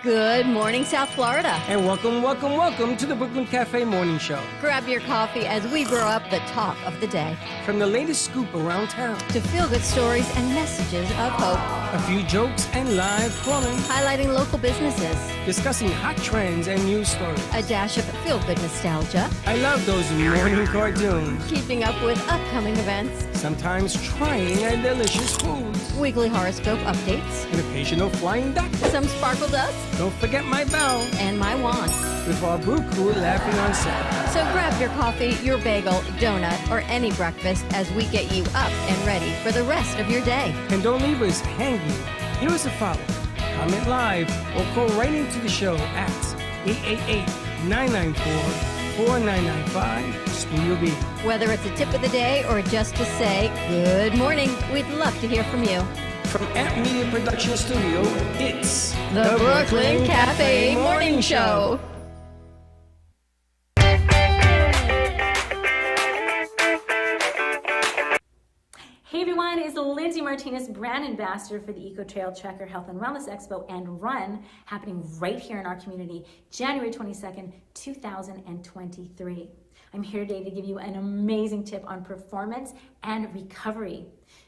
Good morning, South Florida. And welcome to the Brooklyn Cafe Morning Show. Grab your coffee as we grow up the talk of the day. From the latest scoop around town to feel-good stories and messages of hope. A few jokes and live calling. Highlighting local businesses. Discussing hot trends and news stories. A dash of feel-good nostalgia. I love those morning cartoons. Keeping up with upcoming events. Sometimes trying a delicious foods. Weekly horoscope updates. An occasional flying duck. Some sparkle dust. Don't forget my bell. And my wand. With our brew crew laughing on set. So grab your coffee, your bagel, donut, or any breakfast as we get you up and ready for the rest of your day. And don't leave us hanging. Give us a follow. Comment live or call right into the show at 888-994-4995 Studio B. Whether it's a tip of the day or just to say good morning, we'd love to hear from you. From Amp Media Production Studio, it's the Brooklyn Cafe Morning Show. Hey everyone, it's Lindsay Martinez, brand ambassador for the Eco Trail Tracker Health and Wellness Expo and Run, happening right here in our community, January 22nd, 2023. I'm here today to give you an amazing tip on performance and recovery.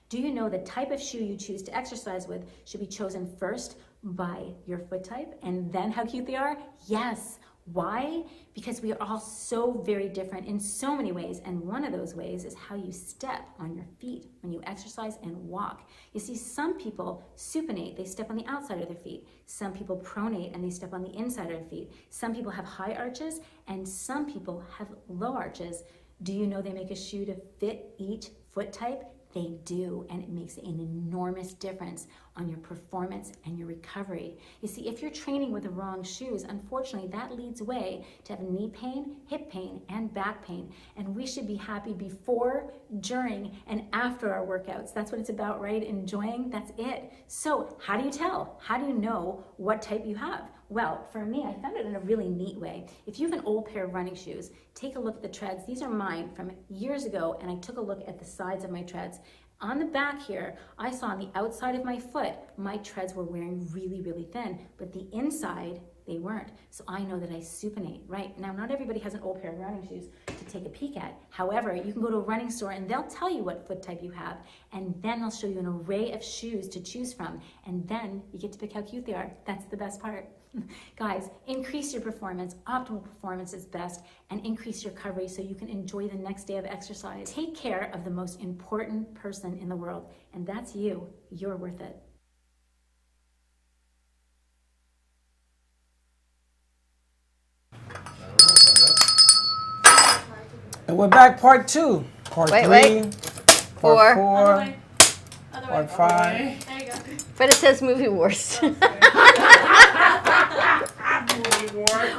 Do you know the type of shoe you choose to exercise with should be chosen first by your foot type and then how cute they are? Yes. Why? Because we are all so very different in so many ways, and one of those ways is how you step on your feet when you exercise and walk. You see, some people supinate, they step on the outside of their feet. Some people pronate and they step on the inside of their feet. Some people have high arches and some people have low arches. Do you know they make a shoe to fit each foot type? They do, and it makes an enormous difference on your performance and your recovery. You see, if you're training with the wrong shoes, unfortunately, that leads way to have knee pain, hip pain, and back pain. And we should be happy before, during, and after our workouts. That's what it's about, right? Enjoying, that's it. So how do you tell? How do you know what type you have? Well, for me, I found it in a really neat way. If you have an old pair of running shoes, take a look at the treads. These are mine from years ago, and I took a look at the sides of my treads. On the back here, I saw on the outside of my foot, my treads were wearing really, really thin, but the inside, they weren't. So I know that I supinate, right? Now, not everybody has an old pair of running shoes to take a peek at. However, you can go to a running store and they'll tell you what foot type you have, and then they'll show you an array of shoes to choose from, and then you get to pick how cute they are. That's the best part. Guys, increase your performance. Optimal performance is best, and increase your recovery so you can enjoy the next day of exercise. Take care of the most important person in the world, and that's you. You're worth it. And we're back, part 2. Part Wait, 3. wait. Part 4. 4. Part 5. There you go. But it says Movie Wars.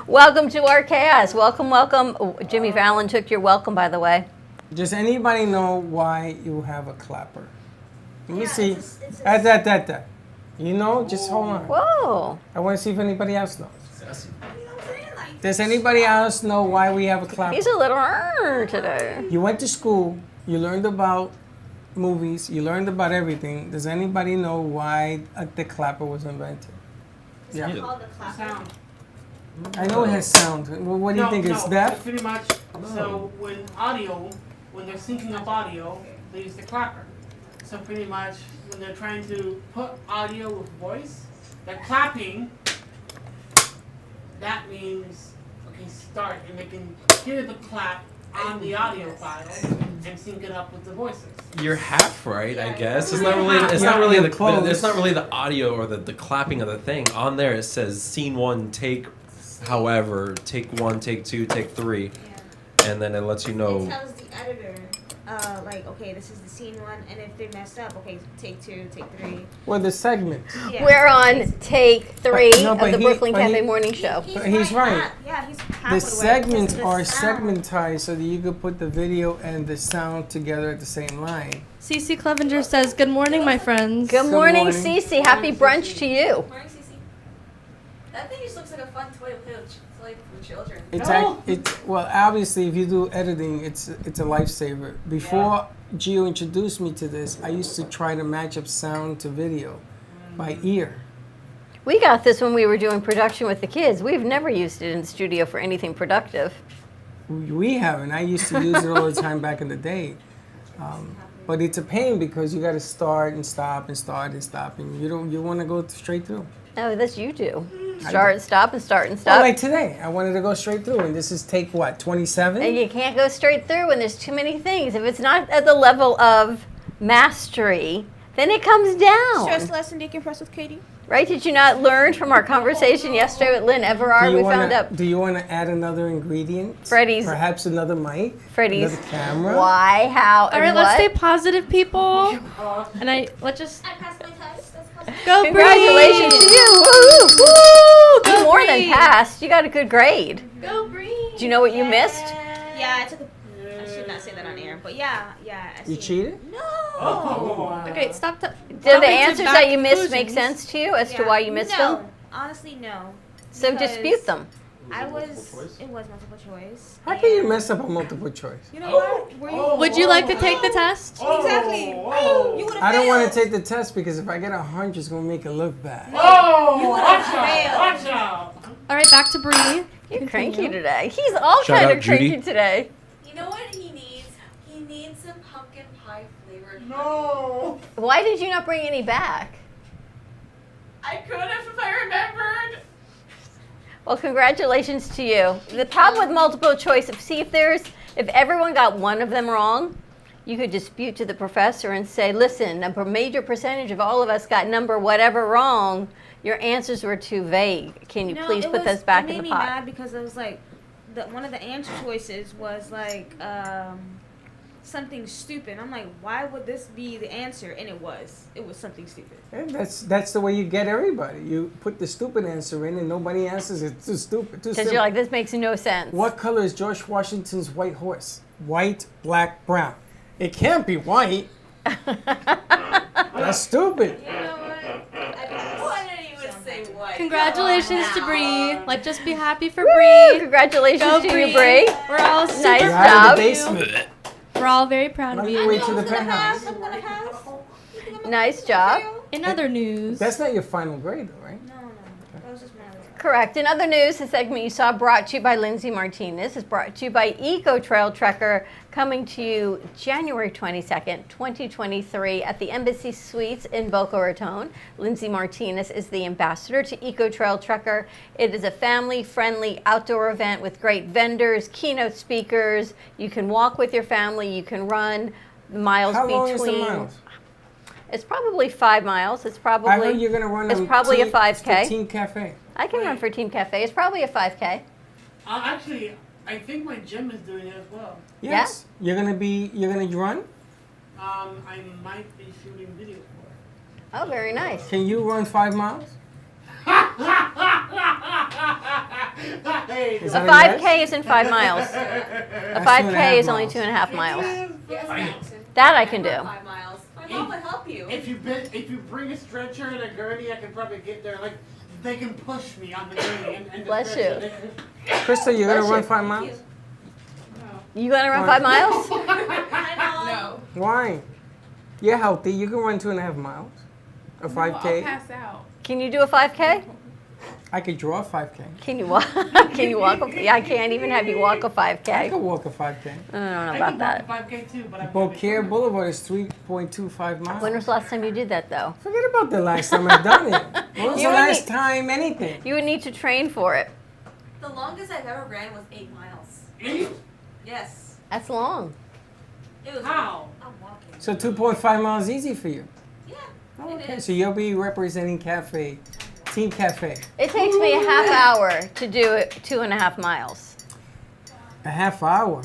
Welcome to our chaos. Welcome, welcome. Oh, Jimmy Fallon took your welcome, by the way. Does anybody know why you have a clapper? Let me see. That. You know? Just hold on. Whoa. I want to see if anybody else knows. Does anybody else know why we have a clapper? He's a little today. You went to school. You learned about movies. You learned about everything. Does anybody know why the clapper was invented? Yeah. Called the clapper. I know it has sound. Well, what do you think? It's deaf? Pretty much. So when they're syncing up audio, they use the clapper. So pretty much when they're trying to put audio with voice, they're clapping. That means, okay, start, and they can hear the clap on the audio file and sync it up with the voices. You're half right, I guess. It's not You're really. half It's right. not really Yeah, the. close. It's not really the audio or the clapping of the thing. On there it says scene 1, take, however, take 1, take 2, take 3, and then it lets you It know. tells the editor, like, okay, this is the scene 1, and if they mess up, okay, take 2, take 3. Well, the segments. Yeah. We're on take 3 No, of but the he- Brooklyn but Cafe he- Morning Show. But he's right. Yeah, he's half The of way. segments The are sound. segmentized so that you could put the video and the sound together at the same line. Cece Clevenger says, "Good morning, my friends." Good morning, morning. Cece. Happy brunch to you. Morning, Cece. That thing just looks like a fun toy to play for children. It's well, obviously, if you do editing, it's a lifesaver. Before Gio introduced me to this, I used to try to match up sound to video by ear. We got this when we were doing production with the kids. We've never used it in studio for anything productive. We haven't. I used to use it all the time back in the day. But it's a pain because you got to start and stop and start and stop, and you want to go straight through. Oh, that's you do. Start and stop and start and stop. Well, like today, I wanted to go straight through, and this is take what, 27? And you can't go straight through when there's too many things. If it's not at the level of mastery, then it comes down. Stress lesson decompress with Katie. Right? Did you not learn from our conversation yesterday with Lynn Everard? We found out Do you want to add another ingredient? Freddie's- Perhaps another mic? Freddie's Another camera? why, how, All and right, what. let's stay positive, people. And let's just I passed my test. That's positive. go. Congratulations to Bree. you. Woo! Woo! Go More Bree. than passed. You got a good grade. Go, Bree. Do you know what you missed? Yeah, I took a. I should not say that on air, but yeah. I You see. cheated? No. Okay, stop. Do the answers that you missed make conclusions. sense to you as to Yeah. why you missed no. them? Honestly, no. So Because dispute them. It was multiple choice. How can you and- mess up a multiple choice? You know what? Were you? Would you like to take the test? Exactly. You would have I don't want to take the test because if I get 100, it's going to make it look bad. Oh, watch failed. out! Watch out! All right, back to Bree. You're cranky today. He's all Shout kind out, of cranky Judy. today. You know what he needs? He needs some pumpkin pie flavored. No. Why did you not bring any back? I could have if I remembered. Well, congratulations to you. The problem with multiple choice, if everyone got one of them wrong, you could dispute to the professor and say, listen, a major percentage of all of us got number whatever wrong. Your answers were too vague. Can you please put those back in the It made me pot? mad because it was like, one of the answer choices was like something stupid. I'm like, why would this be the answer? And it was something stupid. And that's the way you get everybody. You put the stupid answer in and nobody answers it. Too stupid. Too Because simple. you're like, this makes no sense. What color is George Washington's white horse? White, black, brown. It can't be white. That's stupid. You know what? Why didn't you even say what? Congratulations to Bree. Let's just be happy for Woo! Bree. Congratulations Go to Bree. you, Bree. We're all super Nice You're proud out of of the you. basement. We're all very proud Now of you you. wait to the penthouse. I'm gonna pass. Nice job. In other news, That's not your final grade, though, right? No. That was just my. Correct. In other news, the segment you saw brought to you by Lindsay Martinez is brought to you by Eco Trail Trekker, coming to you January 22nd, 2023 at the Embassy Suites in Boca Raton. Lindsay Martinez is the ambassador to Eco Trail Trekker. It is a family-friendly outdoor event with great vendors, keynote speakers. You can walk with your family. You can run miles How between. long is the miles? It's probably 5 miles. It's probably. I heard you're gonna run. It's probably a 5K. For Team Cafe. I can run for Team Cafe. It's probably a 5K. Actually, I think my gym is doing it as well. Yes. You're gonna run. I might be shooting video for it. Oh, very nice. Can you run 5 miles? Hey, Is A that 5K isn't 5 miles. A 5K is only 2.5 miles. Yes, Jackson. That I can do. 5 miles. My mom would help you. if you bring a stretcher and a gurney, I can probably get there. Like they can push me on the gurney and the Bless stretcher. Crystal, you're gonna Bless run you. 5 miles? You gonna run 5 miles? No. Why? You're healthy. You can run 2.5 miles. A 5K. out. Can you do a 5K? I could draw a 5K. Can you walk? Can you walk? Yeah, I can't even have you walk a I 5K. could walk a 5K. I don't know I about can that. walk the 5K too, but I'm Beaucaire Boulevard is 3.25 miles. When was the last time you did that, though? Forget about the last time I've done it. When was You the would last need- time anything? You would need to train for it. The longest I've ever ran was 8 miles. 8. Yes. That's long. It was. How? I'm walking. So 2.5 miles is easy for you. Yeah. Oh, It okay, is. so you'll be representing Cafe, Team Cafe. It takes me a half hour to do it 2.5 miles. A half hour.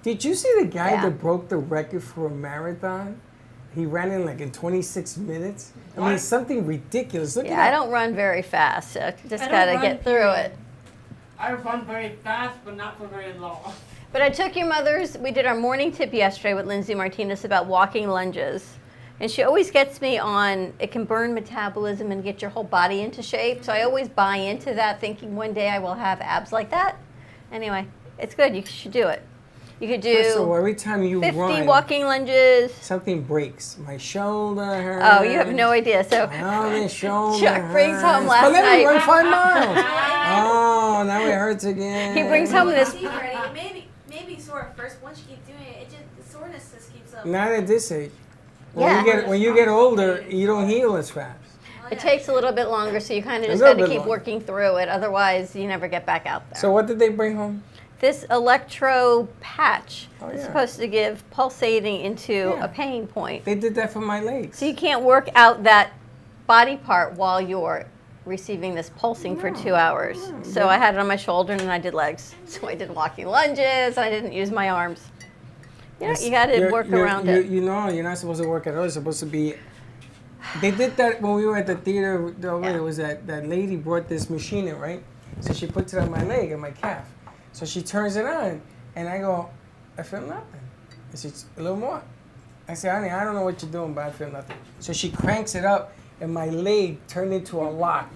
Did you see the guy Yeah. that broke the record for a marathon? He ran in 26 minutes. I mean, What? something ridiculous. Look Yeah, at I that. don't run very fast, so just I don't gotta run get through very- it. I run very fast, but not for very long. But I took your mother's, we did our morning tip yesterday with Lindsay Martinez about walking lunges. And she always gets me on, it can burn metabolism and get your whole body into shape. So I always buy into that thinking one day I will have abs like that. Anyway, it's good, you should do it. You could First of all, do every time you 50 run, walking lunges. something breaks. My shoulder hurts. Oh, you have no idea. So Oh, the shoulder Chuck brings home hurts. last But let me night. run 5 miles. Oh, now it hurts again. he brings home this. See, Freddie, maybe sore at first. Once you keep doing it, the soreness just keeps up. Not at this age. When Yeah. you get older, you don't heal as fast. Oh, It yeah. takes a little bit longer, so you kind of A just little got to bit keep longer. working through it. Otherwise, you never get back out there. So what did they bring home? This electro patch Oh, is yeah. supposed to give pulsating into Yeah. a pain point. They did that for my legs. So you can't work out that body part while you're receiving this pulsing for 2 hours. So I had it on my shoulder and then I did legs. So I did walking lunges. I didn't use my arms. You got to work around it. You know, you're not supposed to work at all. You're supposed to be. They did that when we were at the theater. Yeah. It was that lady brought this machine in, right? So she puts it on my leg and my calf. So she turns it on, and I go, I feel nothing. And she's a little more. I say, honey, I don't know what you're doing, but I feel nothing. So she cranks it up, and my leg turned into a lock.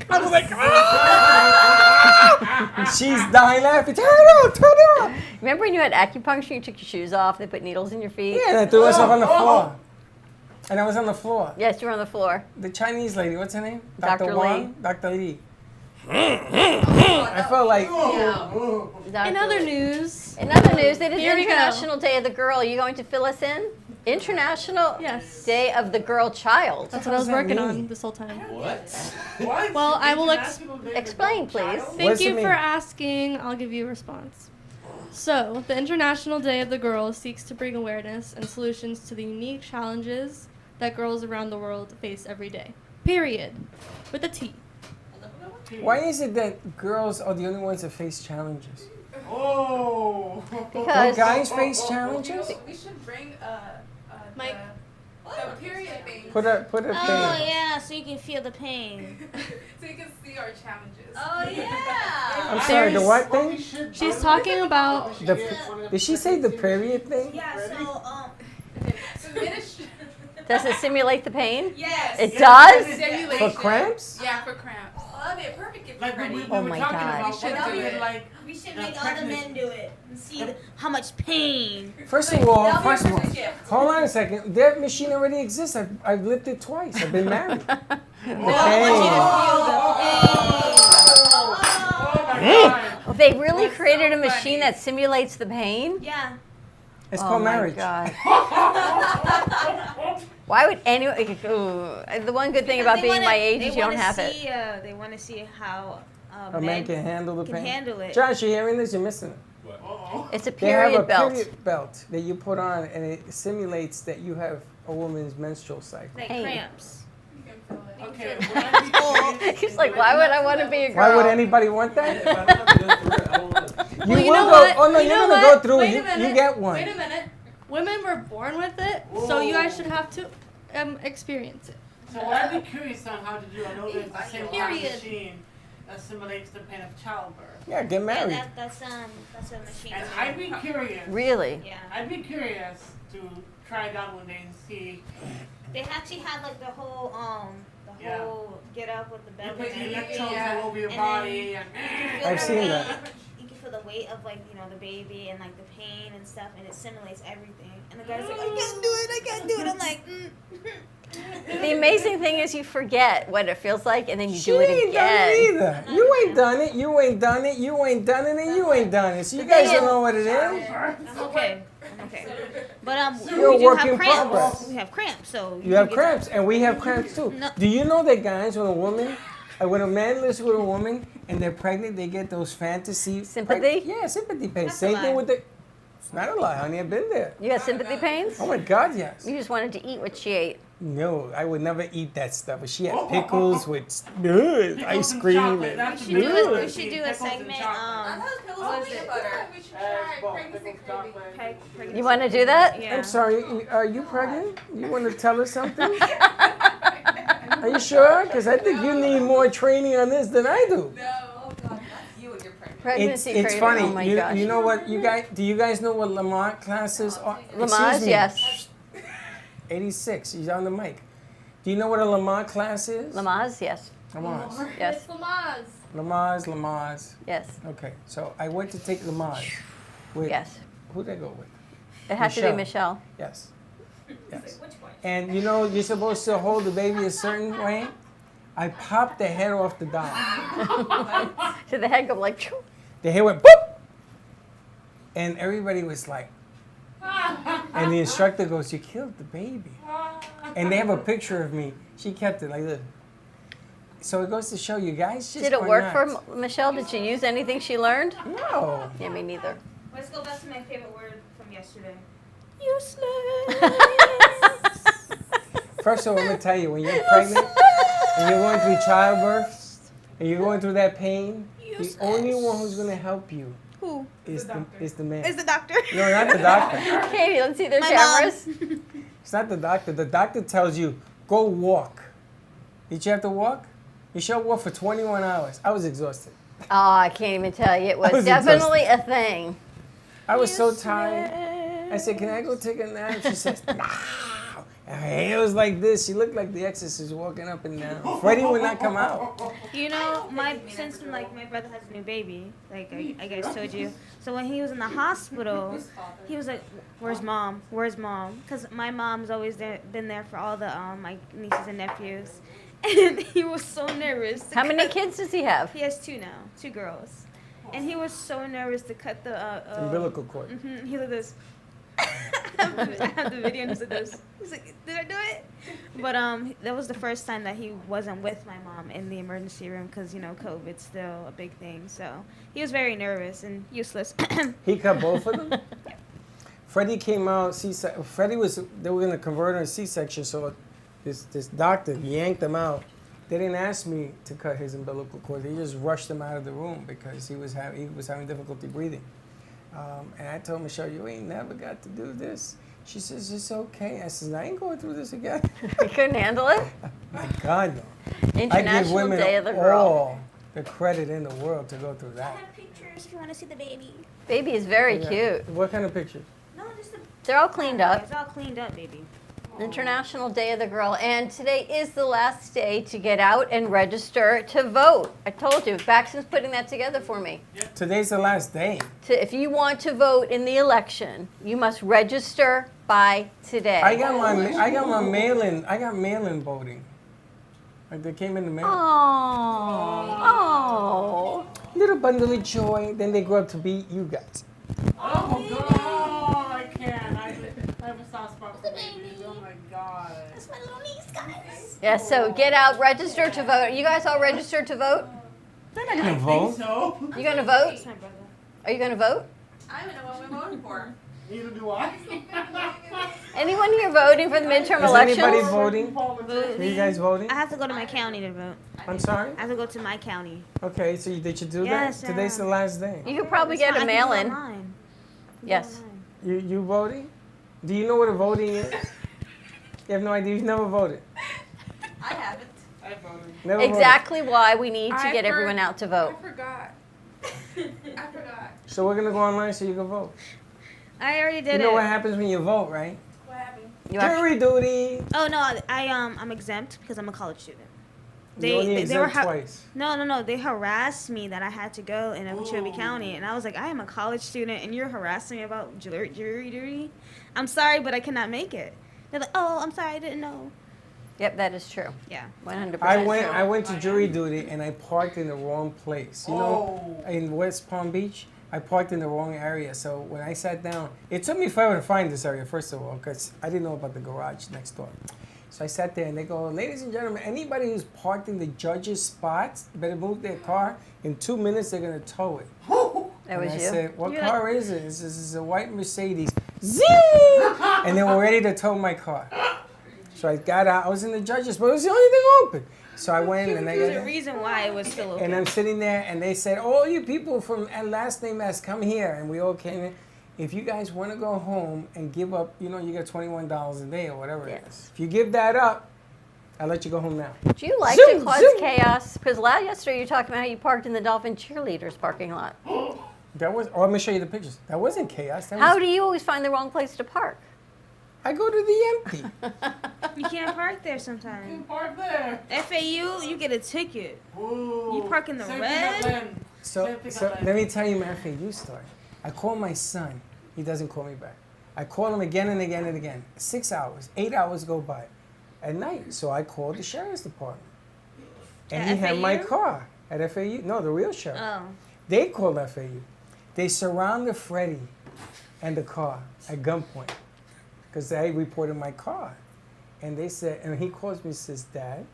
I was like, ah! And she's dying laughing. Turn it on, turn it on. Remember when you had acupuncture, you took your shoes off, they put needles in your feet? Yeah, and I threw myself on the floor. And I was on the floor. Yes, you were on the floor. The Chinese lady, what's her name? Dr. Wang? Dr. Lee. I felt like, In other news, In other news, it is Here we go. International Day of the Girl. Are you going to fill us in? International yes. Day of the Girl Child. That's what I was does that working mean? on this whole time. What? What? Well, I will International Day of the Explain, Girl please. Child? Thank What's it you mean? for asking. I'll give you a response. So, the International Day of the Girl seeks to bring awareness and solutions to the unique challenges that girls around the world face every day. Period. With a T. why is it that girls are the only ones that face challenges? Oh. Don't Because guys face challenges? We should bring Mike. the period thing. Put a Oh thing. yeah, so you can feel the pain. So you can see our challenges. Oh yeah. I'm sorry, the what What we thing? should She's do- talking about The, did she say the period thing? Yeah, so does it simulate the pain? Yes. It Yeah, does? Simulation. For cramps? Yeah, for cramps. Oh, that'd be a perfect gift Like for when we, Freddie. when Oh we my were talking God. about We what should if do we it. did like we should the make all the pregnant- men do it and see how much pain. First of all, That'll be a perfect gift. hold on a second. That machine already exists. I've lived it twice. I've been married. No, I want you to feel the pain. Oh, they really That's created so a machine funny. that simulates the pain? Yeah. It's Oh called my marriage. God. Why would anyone? The one good thing about They being wanna- my age they is you don't wanna have see, it. They want to see how A man can handle the can pain. handle it. Josh, you hearing this? You're missing it. Uh-oh. It's a They have a period belt. period belt that you put on, and it simulates that you have a woman's menstrual cycle. Like Pain. cramps. Okay, would I be curious He's to like, do why it? would I want to be a girl? Why would anybody want that? If I don't have to go through it, I don't want to. You you will know go. what? Oh no, You you're know gonna what? go through. Wait a You minute. get one. Wait a minute. Women were born with it, so you guys should have to experience it. So I'd be curious on how to do. I know there's the same kind of Period. machine that simulates the pain of childbirth. Yeah, get Yeah, married. that's a machine. And I'd be curious. Really? Yeah. I'd be curious to try it out one day and see. They actually had like the whole Yeah. get up with the You belly. put the and electrodes everything. all over your And body and. feel I've the seen weight- that. You can feel the weight of like the baby and like the pain and stuff, and it simulates everything. And the guy's like, I can't do it. I'm like, The amazing thing is you forget what it feels like, and then you She do it ain't done again. it either. You ain't done it. You ain't done it. You ain't done it, and you ain't done it. So you guys don't know what it is. I'm okay. I'm okay. But You're a we do work have in cramps. progress. We have cramps, so You have can get cramps, and we have cramps too. No. Do you know that guys, when a man lives with a woman and they're pregnant, they get those fantasy Sympathy? Yeah, sympathy pains. That's a Same lie. thing with the. It's not a lie, honey. I've been there. You had sympathy pains? Oh my God, yes. You just wanted to eat what she ate. No, I would never eat that stuff. But she had pickles with ice and cream chocolate, and. that's We should do a, Ugh. we should do a Pickles and segment. chocolate. I thought pillows what and is peanut it? butter. We should try pregnancy craving. Pregnancy You want to do that? Yeah. I'm sorry. Are you pregnant? You want to tell us something? Are you sure? Because I think you need more training on this than I do. No, oh God, that's you and your pregnant. Pregnancy It's craving. funny. Oh my you, gosh. you know what you guys? Do you guys know what Lamont classes are? Lamaze, Excuse me. yes. 86. He's on the mic. Do you know what a Lamont class is? Lamaze, yes. Lamaze. Yes. It's Lamaze. Lamaze. Yes. Okay, so I went to take Lamaze. With, Yes. Who'd I go with? It had to be Michelle. Yes. Yes. Which one? And you know, you're supposed to hold the baby a certain way. I popped the head off the doll. So the head go like, "Choo." The head went boop! And everybody was like, and the instructor goes, you killed the baby. And they have a picture of me. She kept it like this. So it goes to show you guys just Did it are work for nuts. Michelle? Did she use anything she learned? No. Yeah, me neither. Let's go back to my favorite word from yesterday. First of all, I'm going to tell you, when you're pregnant and you're going through childbirth and you're going through that pain, the only one who's going to help you Who? is the man. Is the doctor? No, not the doctor. Katie, let's see their My cameras. It's not the doctor. The doctor tells you, go walk. Did you have to walk? You should walk for 21 hours. I was exhausted. Oh, I can't even tell you. It was, was definitely a thing. I was so tired. I said, can I go take a nap? She says, no. And her hair was like this. She looked like the exorcist walking up and down. Freddie would not come out. You know, since like my brother has a new baby, like I guys told you. So when he was in the hospital, he was like, "Where's mom? Where's mom?" Because my mom's always been there for all the my nieces and nephews, and he was so nervous. How many kids does he have? He has 2 now, 2 girls, and he was so nervous to cut the Umbilical cord. He did this. I have the video and he said this. He's like, did I do it? But that was the first time that he wasn't with my mom in the emergency room because COVID's still a big thing. So he was very nervous and useless. He cut both of them? Freddie came out, Freddie they were going to convert her to C-section, so this doctor yanked him out. They didn't ask me to cut his umbilical cord. They just rushed him out of the room because he was having difficulty breathing. And I told Michelle, you ain't never got to do this. She says, it's okay. I said, I ain't going through this again. You couldn't handle it? My God, no. I give International women Day of the Girl. all the credit in the world to go through that. Pictures if you want to see the baby. Baby is very Yeah. cute. What kind of pictures? No, just the. They're all cleaned up. It's all cleaned up, baby. International Day of the Girl. And today is the last day to get out and register to vote. I told you, Baxton's putting that together for me. Today's the last day. If you want to vote in the election, you must register by today. I got my mail-in. I got mail-in voting. Like they came in the mail. Oh, little bundle of joy. Then they grow up to be you guys. Oh God, I can't. I have a soft spot for babies. Oh my God. That's my little niece, guys. Yeah, so get out, register to vote. You guys all registered to vote? You can vote. So, You gonna vote? That's my brother. Are you gonna vote? I don't know what we're voting for. neither do I. Anyone here voting for the midterm Is anybody elections? voting? Are you guys voting? I have to go to my county to vote. I'm sorry? I have to go to my county. Okay, so did you do Yes, that? Today's the last day. You could probably It's get not- a I can do it mail-in. online. Yes. You voting? Do you know what a voting is? You have no idea. You've never voted. I haven't. I voted. Never Exactly why we need to I get for- everyone out to vote. I forgot. I forgot. Voted. So we're gonna go online so you can vote. I already You did know it. what happens when you vote, right? What happened? You actually, Jury duty. Oh no, I'm exempt because I'm a college student. You only they were exempt twice. No. They harassed me that I had to go in Okeechobee County, and I was like, I am a college student, and you're harassing me about jury duty. I'm sorry, but I cannot make it. They're like, oh, I'm sorry, I didn't know. yep, that is true. Yeah. 100% I true. went to jury duty and I parked in the wrong place. You know, in West Palm Beach, I parked in the wrong area. So when I sat down, it took me forever to find this area, first of all, because I didn't know about the garage next door. So I sat there and they go, ladies and gentlemen, anybody who's parked in the judge's spots better move their car. In 2 minutes, they're going to tow it. That And was I you. said, what You're car is it? This is a white Mercedes. Zing! And they were ready to tow my car. So I got out. I was in the judge's, but it was the only thing open. So I went and I There's a got reason why it was still open. and I'm sitting there, and they said, all you people from last name S, come here. And we all came in. If you guys want to go home and give up, you know, you get $21 a day or whatever it is. If you give that up, I'll let you go home now. Do you like Zoom, to cause zoom. chaos? Because yesterday you were talking about how you parked in the Dolphin cheerleaders parking lot. That was, let me show you the pictures. That wasn't chaos. That How was, do you always find the wrong place to park? I go to the empty. You can't park there sometimes. Park there. FAU, you get a ticket. Ooh. You park in the Same thing red? at Lynn. So, Same thing so at Lynn. let me tell you my FAU story. I call my son. He doesn't call me back. I call him again and again and again. 6 hours, 8 hours go by at night. So I called the sheriff's department. And At he had my FAU? car at FAU. No, the real sheriff. Oh. They called FAU. They surrounded Freddie and the car at gunpoint because they reported my car. And they said, and he calls me and says, Dad,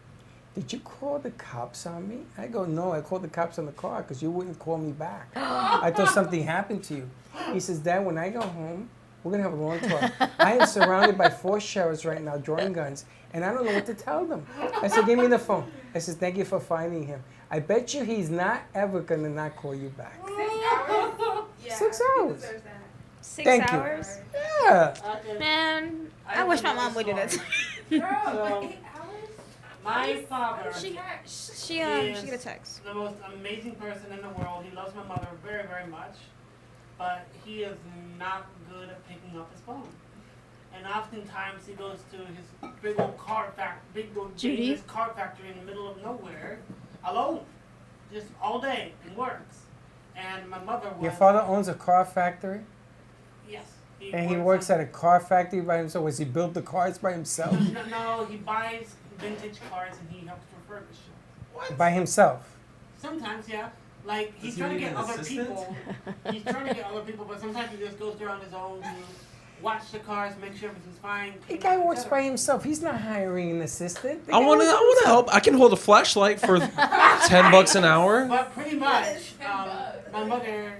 did you call the cops on me? I go, no, I called the cops on the car because you wouldn't call me back. I thought something happened to you. He says, Dad, when I go home, we're going to have a long talk. I am surrounded by 4 sheriffs right now drawing guns, and I don't know what to tell them. I said, give me the phone. I said, thank you for finding him. I bet you he's not ever going to not call you back. 6 hours. 6 Thank you. hours? Yeah. Man, I wish my mom would do that. So, my father she is get a text. the most amazing person in the world. He loves my mother very, very much, but he is not good at picking up his phone. And oftentimes he goes to his big old car Judy? his car factory in the middle of nowhere, alone, just all day and works. And my mother was Your father owns a car factory, yes, and he works at a car factory by himself. Was he build the cars by himself? No, he buys vintage cars and he helps refurbish them. By himself. Sometimes, yeah. Like he's Does he trying to need get an other assistant? people. He's trying to get other people, but sometimes he just goes there on his own to watch the cars, make sure everything's fine. The clean guy up, works etc. by himself. He's not hiring an assistant. The I guy want works by to himself. help. I can hold a flashlight for $10 an hour. But pretty much, my mother,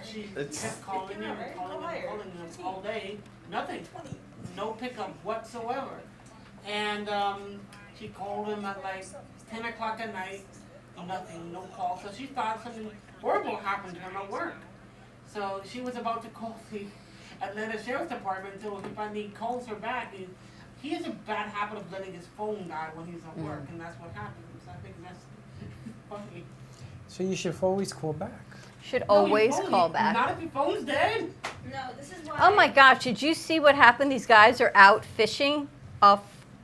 she It's- kept calling him all day. Nothing. No pickup whatsoever. And she called him at like 10 o'clock at night. Nothing, no call. So she thought something horrible happened to him at work. So she was about to call the Atlanta Sheriff's Department until he finally calls her back. He has a bad habit of letting his phone die when he's at work, and that's what happens. I think that's funny. So you should always call back. Should No, always your phone- call back. Not if your phone's dead. No, this is why. Oh my gosh, did you see what happened? These guys are out fishing off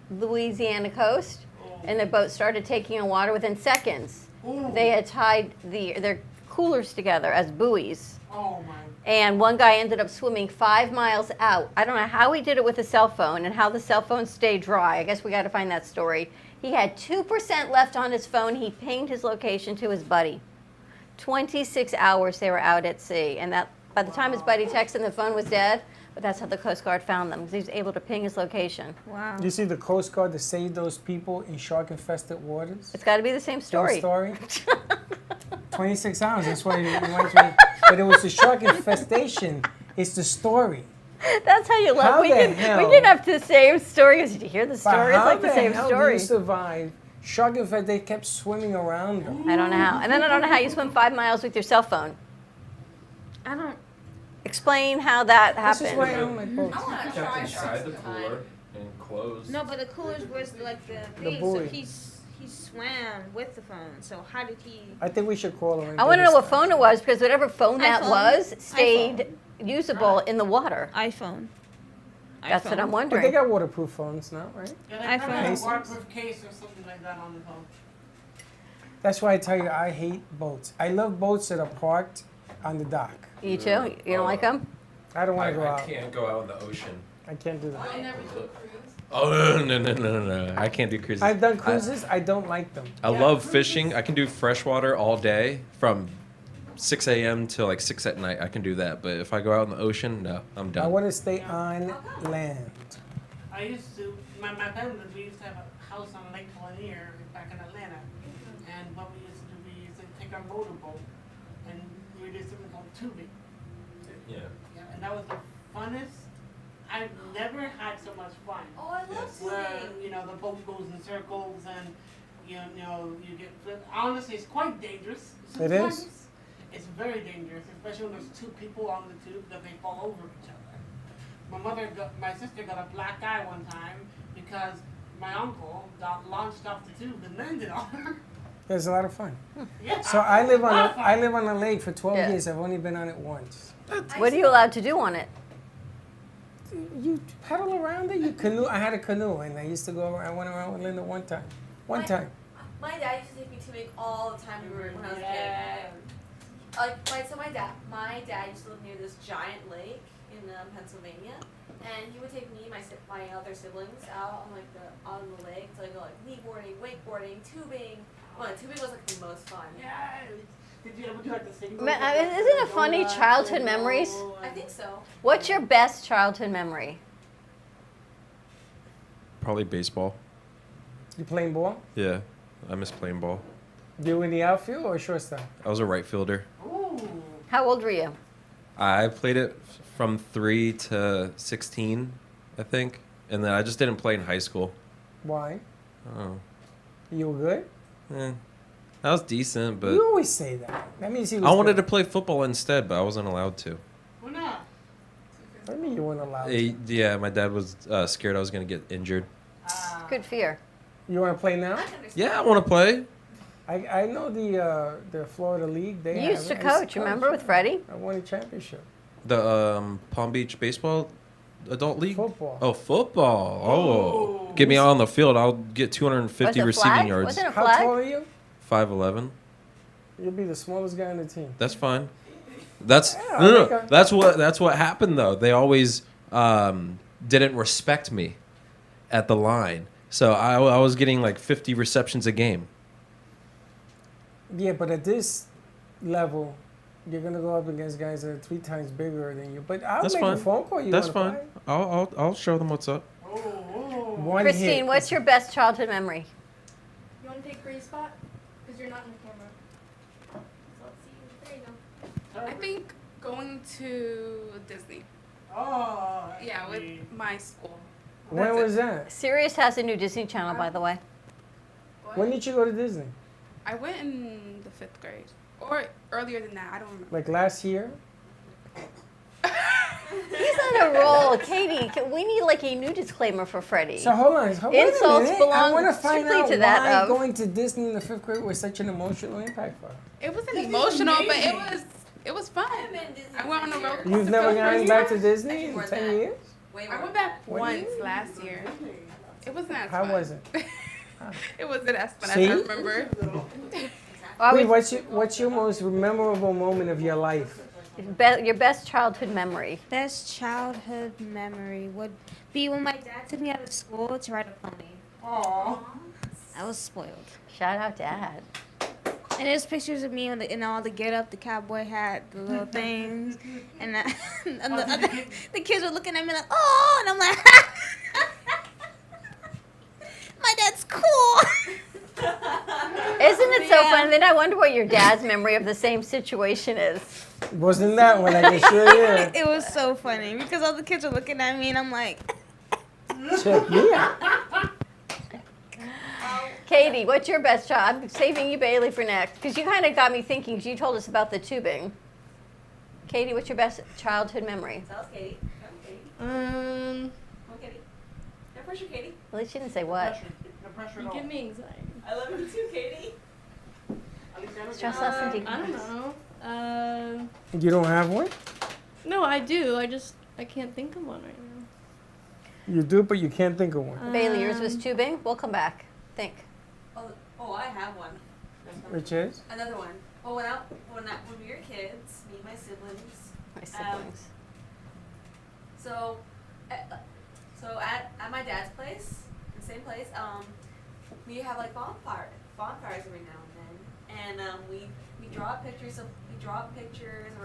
Louisiana coast, and their boat started taking on water within seconds. Ooh. They had tied their coolers together as buoys. Oh my. And one guy ended up swimming 5 miles out. I don't know how he did it with a cell phone and how the cell phone stayed dry. I guess we got to find that story. He had 2% left on his phone. He pinged his location to his buddy. 26 hours they were out at sea, and that by the time his buddy texted him, the phone was dead. But that's how the Coast Guard found them, because he was able to ping his location. Wow. You see the Coast Guard to save those people in shark-infested waters? It's got to be the same story. Same story? 26 hours, that's why it reminds me. But it was the shark infestation. It's the story. That's how you love. How We the can hell? have the same story. Did you hear the But story? It's how like the same hell story. do you survive? Shark infested, they kept swimming around them. I don't know how. And then I don't know how you swim 5 miles with your cell phone. I don't. Explain how that This is why I happened. don't like boats. I want to Kept try inside sharks the sometime. cooler and closed. No, but the coolers was like the The thing. buoy. So he swam with the phone. So how did he? I think we should call her. and I want to get know us what phone it was, because whatever phone that iPhone. was stayed usable in the water. iPhone. That's what I'm But they wondering. got waterproof phones now, right? Yeah, they probably have iPhone. a waterproof case or something like that on the phone. That's why I tell you, I hate boats. I love boats that are parked on the dock. You too? You don't like them? I don't want to go I out. can't go out in the ocean. I can't do that. I never did a cruise. Oh no! I can't do cruises. I've done cruises. I don't like them. I love fishing. I can do freshwater all day from 6 a.m. till like 6 at night. I can do that. But if I go out in the ocean, no, I'm I done. want to stay on land. I used to, my family, we used to have a house on Lake Lanier back in Atlanta. And what we used to do, we used to take our motorboat and we did something called tubing. Yeah. Yeah, and that was the funnest. I've never had so much fun. Oh, I love Where, swimming. you know, the boat goes in circles and, you know, you get flipped. Honestly, it's quite dangerous. It is? Sometimes it's very dangerous, especially when there's two people on the tube that they fall over each other. My sister got a black eye one time because my uncle got launched off the tube and landed on her. It's a lot of fun. Yeah, So I live on lot of a, fun. I live on a lake for 12 Yeah. years. I've only been on it once. What are you allowed to do on it? You paddle around it. You canoe. I had a canoe, and I used to go. I went around with Linda one time. One time. My dad used to take me tubing all the time when I was a Yeah. kid. My dad used to live near this giant lake in Pennsylvania, and he would take me, my other siblings out on the lake to go like kneeboarding, wakeboarding, tubing. Well, tubing was like the most fun. Yeah. Did you ever do like the single? Isn't it funny, childhood memories? I think so. What's your best childhood memory? Probably baseball. You playing ball? Yeah, I miss playing ball. You in the outfield or shortstop? I was a right fielder. Ooh. How old were you? I played it from 3 to 16, I think, and then I just didn't play in high school. Why? Oh, You were good. that was decent, but You always say that. That means he was. I wanted to good. play football instead, but I wasn't allowed to. Why not? I mean, you weren't allowed. To. Yeah, my dad was scared I was gonna get injured. Good fear. You want to play now? I can understand. Yeah, I want to play. I know the Florida League. They You used to have it. I coach, remember, with Freddie? I won a championship. The Palm Beach Baseball Adult League. Football. Oh, football. Oh, Ooh. get me out on the field. I'll get 250 Was it receiving flag? yards. Wasn't it a How flag? tall are you? 5'11". You'll be the smallest guy on the team. That's fine. That's Yeah, no, no, like a- That's what happened though. They always didn't respect me at the line, so I was getting like 50 receptions a game. Yeah, but at this level, you're gonna go up against guys that are 3 times bigger than you. But I'll That's make fine. a phone call. You That's wanna fine. play? I'll show them what's up. Oh, oh. One Christine, hit. what's your best childhood memory? You want to take Bree's spot? Because you're not in the camera. So let's see. There you go. I think going to Disney. Oh. Yeah, with actually. my school. When That's was it. that? Sirius has a new Disney Channel, by the way. When did you go to Disney? I went in the 5th grade. Or earlier than that, I don't remember. Like last year? He's on a roll, Katie. We need like a new disclaimer for Freddie. So hold on. Wait a Insults minute. belong I want to find strictly out to that why of- going to Disney in the 5th grade was such an emotional impact for her. It wasn't This is emotional, but amazing. it was fun. I've been to Disney I went on a for roller years. coaster. You've never for the gone first back to time. Disney Actually, in more 10 than that. years? Way I more. went back What once year? last year. It wasn't as How fun. was it? It wasn't as fun See? as I remember. Why Wait, would- what's your most memorable moment of your life? your best childhood memory? Best childhood memory would be when my dad took me out of school to ride a pony. Aw. I was spoiled. Shout out Dad. And there's pictures of me in all the get up, the cowboy hat, the little things, and, the kids were looking at me like, oh, and I'm like, my dad's cool. Isn't it so fun? Then I wonder what your dad's memory of the same situation is. Wasn't that one? I can show you. It was so funny because all the kids were looking at me, and I'm like, Check me out. Katie, what's your best child? I'm saving you, Bailey, for next because you kind of got me thinking. 'Cause you told us about the tubing. Katie, what's your best childhood memory? Tell us, Katie. Come, Katie. Um, Come, Katie. No pressure, Katie. At least she didn't say what. No pressure you at all. give me anxiety. I love you too, Katie. At least I don't Stress get- less than I deep. don't know. You don't have one? No, I do. I can't think of one right now. You do, but you can't think of one. Bailey, yours was Um, tubing. We'll come back. Think. Oh, I have one. Which is? Another one. Well, when we were kids, me and my siblings. My siblings. So at my dad's place, the same place, we have like bonfires every now and then, and we draw pictures or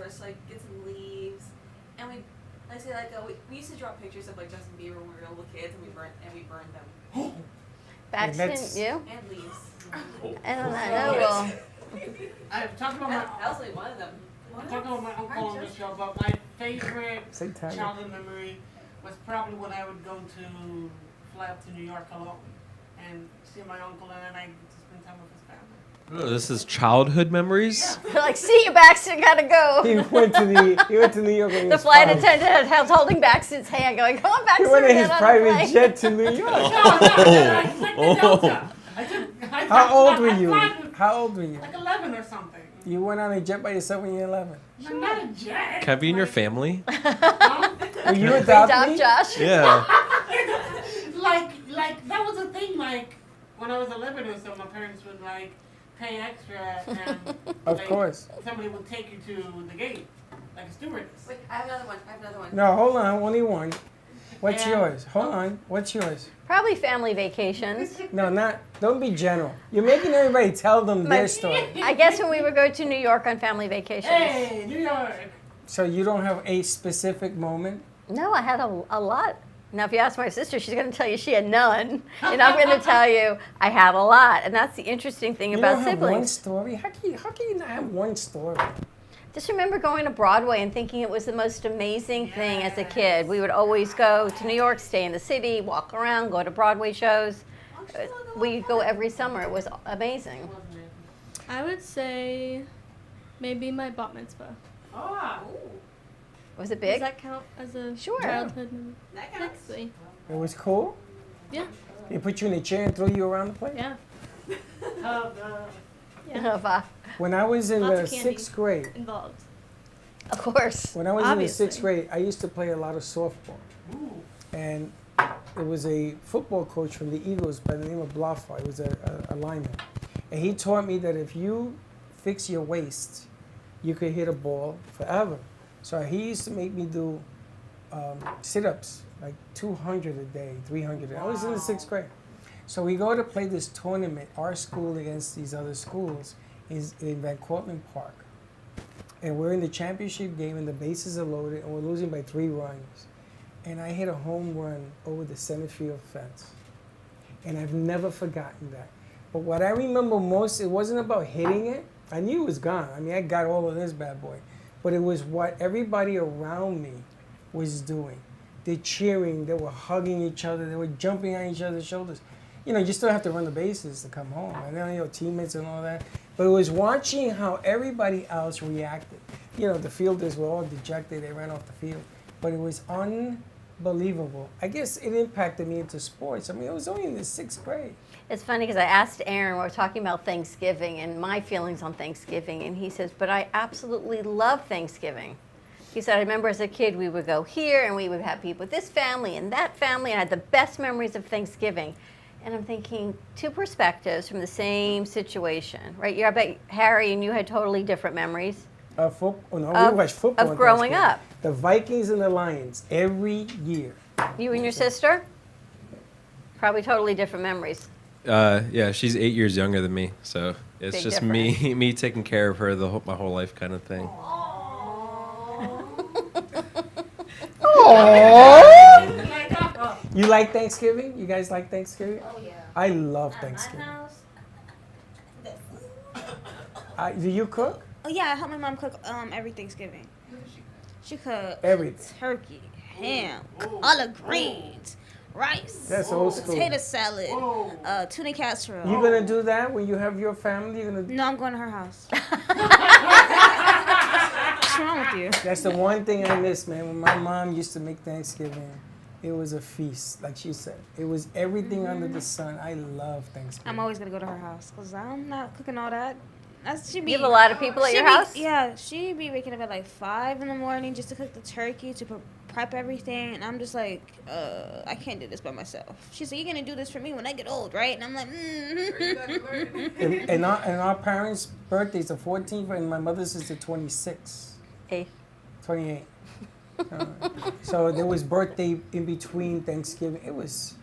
just like get some leaves, and we used to draw pictures of like Justin Bieber when we were little kids, and we burned them Baxton, that's- you? and leaves. And on that note, well, I've talked about my. That was only one of them. I'm talking about my uncle on the show, but my favorite Say Tyler. childhood memory was probably when I would go to fly up to New York alone and see my uncle, and then I get to spend time with his family. Oh, this is childhood memories. they're like, see you, Baxton, gotta go. He went to New York. When he The was flight 5. attendant was holding Baxton's hand, going, "Come on, He Baxton, went in get his on the private plane." jet to New York. I took the Delta. How old were you? How old were you? Like 11 or something. You went on a jet by yourself when you were 11. No, not a jet. Can I be in your Like- family? Were you Adopt adopted? Josh. Yeah. like that was a thing. Like when I was 11 or so, my parents would like pay extra, and Of like, course. somebody would take you to the gate, like a stewardess. Wait, I have another one. No, hold on. Only one. What's And- yours? Hold on. What's yours? Probably family vacations. No, not. Don't be general. You're making everybody tell them My- their story. I guess when we would go to New York on family vacations. Hey, New York. So you don't have a specific moment? No, I had a lot. Now, if you ask my sister, she's going to tell you she had none. And I'm going to tell you I had a lot. And that's the interesting thing You about don't have one siblings. story? How can you not have one story? Just remember going to Broadway and thinking it was the most amazing thing as a kid. We would always go to New York, stay in the city, walk around, go to Broadway shows. We'd go every summer. It was amazing. I would say maybe my bat mitzvah. Oh, Was it Does big? that count as a Sure. childhood memory? That counts. Technically. It was cool? Yeah. They put you in a chair and throw you around the place? Yeah. Of When I was in Lots the of candy. 6th grade, Involved. course. when I was Obviously. in the 6th grade, I used to play a lot of softball. And there was a football coach from the Eagles by the name of Blaffer. He was a lineman. And he taught me that if you fix your waist, you could hit a ball forever. So he used to make me do sit-ups, like 200 a day, 300 a day. I was in the 6th grade. So we go to play this tournament, our school against these other schools, is in Van Cortlandt Park. And we're in the championship game, and the bases are loaded, and we're losing by 3 runs. And I hit a home run over the center field fence. And I've never forgotten that. But what I remember most, it wasn't about hitting it. I knew it was gone. I mean, I got all of this bad boy. But it was what everybody around me was doing. They're cheering, they were hugging each other, they were jumping on each other's shoulders. You know, you still have to run the bases to come home. I know your teammates and all that. But it was watching how everybody else reacted. You know, the fielders were all dejected, they ran off the field. But it was unbelievable. I guess it impacted me into sports. I mean, I was only in the 6th grade. It's funny because I asked Aaron, we were talking about Thanksgiving and my feelings on Thanksgiving, and he says, but I absolutely love Thanksgiving. He said, I remember as a kid we would go here and we would have people with this family and that family, and I had the best memories of Thanksgiving. And I'm thinking, two perspectives from the same situation, right? I bet Harry and you had totally different memories. We watched football of on growing Thanksgiving. up. The Vikings and the Lions every year. You and your sister? Probably totally different memories. Yeah, she's 8 years younger than me, so it's Big just difference. me taking care of her my whole life kind of thing. You like Thanksgiving? You guys like Thanksgiving? Oh yeah. I love At my Thanksgiving. house, Do you cook? Oh yeah, I help my mom cook every Thanksgiving. She cook Everything. turkey, ham, collard greens, rice, That's old school. potato salad, tuna casserole. You gonna do that when you have your family? You're gonna. No, I'm going to her house. What's wrong with you? That's the one thing I miss, man. When my mom used to make Thanksgiving, it was a feast, like she said. It was everything under the sun. I love Thanksgiving. I'm always gonna go to her house because I'm not cooking all that. She be, You have a lot of people at she your be- house? Yeah, she be waking up at like 5 in the morning just to cook the turkey, to prep everything, and I'm just like, I can't do this by myself. She's like, you're gonna do this for me when I get old, right? And I'm like, And our parents' birthdays the 14th, and my mother's is the 26th. 28. So there was birthday in between Thanksgiving. It was.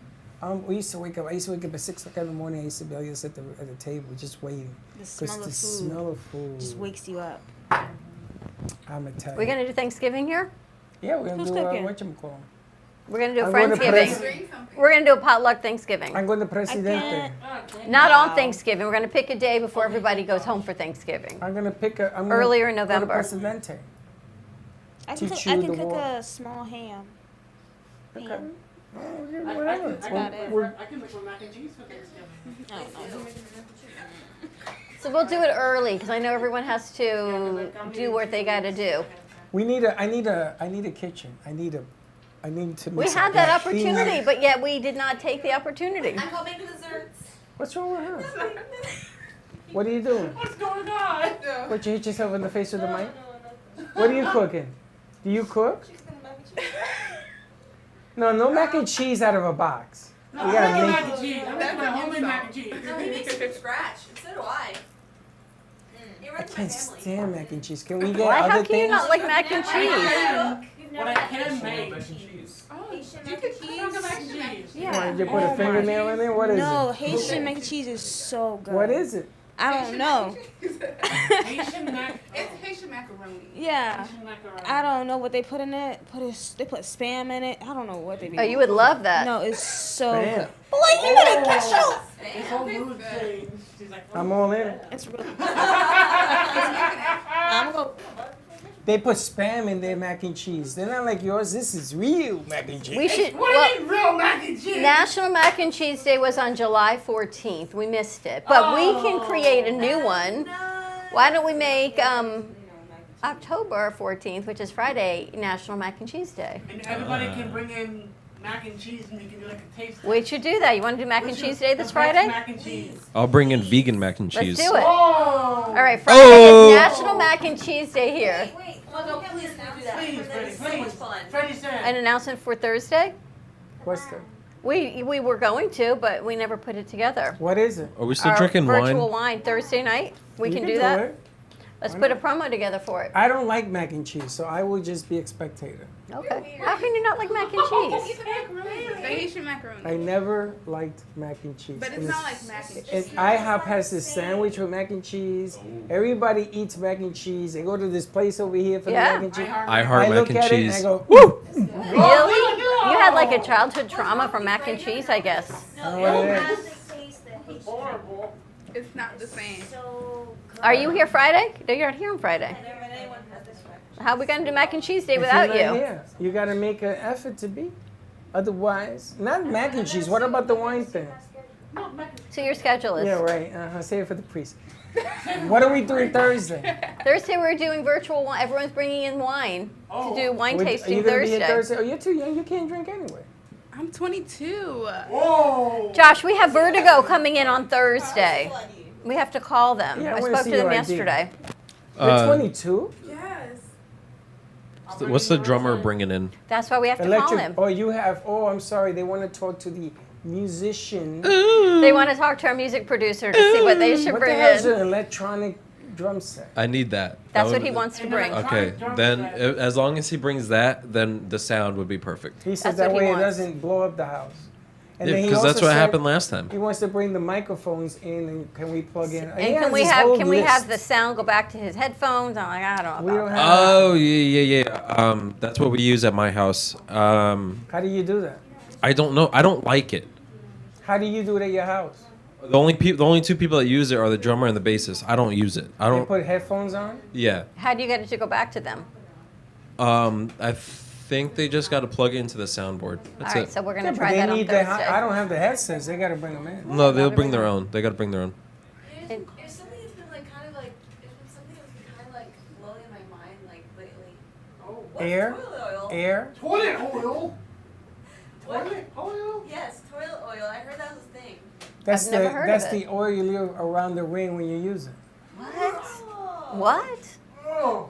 We used to wake up. I used to wake up at 6 o'clock in the morning. I used to be able to sit at the table just waiting. The smell of the food smell of food just wakes you up. I'm Italian. We're gonna do Thanksgiving here. Yeah, we're gonna Who's do cooking? whatchamacallit. We're gonna do a I'm going to Friendsgiving. We're gonna do a potluck Thanksgiving. I'm going to Presidente. Not on Thanksgiving. We're gonna pick a day before everybody goes home for Thanksgiving. I'm gonna pick a. I'm Earlier in gonna November. Go to Presidente. I can Teach cook, I you can the cook war. a small ham. Okay. Ham. Whatever. That's about it. I can make my mac and cheese for Thanksgiving. Oh, no. So we'll do it early because I know everyone has to do what they got to do. I need a kitchen. I need to. We mix had up that like opportunity, things. but yet we did not take the opportunity. I'm going to desserts. What's wrong with her? What are you doing? What's going on? What, you hit yourself in the face with the mic? What are you cooking? Do you cook? No mac and cheese out of a box. No, You I'm gotta making make mac and cheese. I'm making my homemade mac and cheese. No, he makes it from scratch, and so do I. It I runs my can't family. stand mac and cheese. Can we get Why? other How can you things? not like mac and cheese? You've What never I had can Haitian make. cheese. Oh, Haitian you mac could and put cheese. on the mac and cheese. Yeah. You put a Oh, fingernail in there? What is No, it? Haitian mac and cheese is so good. What is it? I don't know. Haitian mac. It's Haitian macaroni. Yeah. Haitian macaroni. I don't know what they put in it. They put spam in it. I don't know what they do. Oh, you would love that. No, it's so Spam. good. Boy, you better catch up. This whole mood change. She's like, I'm all in. It's really. I'm gonna. They put spam in their mac and cheese. They're not like yours. This is real mac and cheese. We should. what do you mean real mac and cheese? National Mac and Cheese Day was on July 14th. We missed it, but we can create a new one. Why don't we make October 14th, which is Friday, National Mac and Cheese Day? And everybody can bring in mac and cheese and we can do like a taste. We should do that. You want to do Mac and What's your- Cheese Day the this best Friday? Mac and cheese. I'll bring in vegan mac and cheese. Let's do it. Oh. All right, Friday Oh. is National Mac and Cheese Day here. Wait, well, no, please do that. Please, That Freddie, is so much please. fun. Freddie said. An announcement for Thursday. What's that? We were going to, but we never put it together. What is it? Are we still Our drinking virtual wine? wine Thursday night. We You can do that. it. Let's Why put a not? promo together for it. I don't like mac and cheese, so I will just be a spectator. Okay. How can you not like mac and cheese? The Haitian macaroni. I never liked mac and cheese. But And it's not like mac and And cheese. IHOP has this sandwich with mac and cheese. Everybody eats mac and cheese. They go to this place over here for Yeah. the mac and cheese. I heart mac look and at cheese. it and I go, woo! Really? You had like a childhood trauma from mac and cheese, I guess. I don't know what it is. Horrible. It's not the same. Are you here Friday? No, you're not here on Friday. How are we going to do Mac and Cheese Day If without you're not you? here, you got to make an effort to be. Otherwise, not mac and cheese. What about the wine thing? So your schedule is Yeah, right. Save it for the priest. What are we doing Thursday? Thursday. We're doing virtual wine. Everyone's bringing in wine to do wine Are you tasting gonna be here Thursday. Thursday? Oh, you're too young. You can't drink anyway. I'm 22. Whoa. Josh, we have Vertigo coming in on Thursday. We have to call them. Yeah, I I wanna spoke see to them your ID. yesterday. You're 22. Yes. What's the drummer bringing in? That's why we have to call him. Oh, you have. Oh, I'm sorry. They want to talk to the musician. They want to talk to our music producer to see what they should What the bring hell is in. an electronic drum set? I need that. That's That what he would- wants to bring. Okay, then as long as he brings that, then the sound would be perfect. He said That's that what he way it wants. doesn't blow up the house. And Yeah, then he because that's also what said happened last time. He wants to bring the microphones in, and can we plug in? He And has can we this have whole can we have list. the sound go back to his headphones? I'm like, I don't know We about don't that. have- Oh yeah. That's what we use at my house. How do you do that? I don't know. I don't like it. How do you do it at your house? The only two people that use it are the drummer and the bassist. I don't use it. I You don't. put headphones on? Yeah. How do you get it to go back to them? I think they just got to plug it into the soundboard. That's All right, it. so we're Yeah, gonna but try they that on need Thursday. I don't have the headsets. They got to bring them in. No, they'll bring their own. They got to bring their own. There's something that's been like kind of like it's been something that's been kind of like blowing in my mind like lately. Oh, what's Air? toilet oil? Air? Toilet oil? What? Toilet oil? Yes, toilet oil. I heard that was a thing. That's I've never heard that's of the it. oil you leave around the ring when you use it. What? Oh. What? Oh.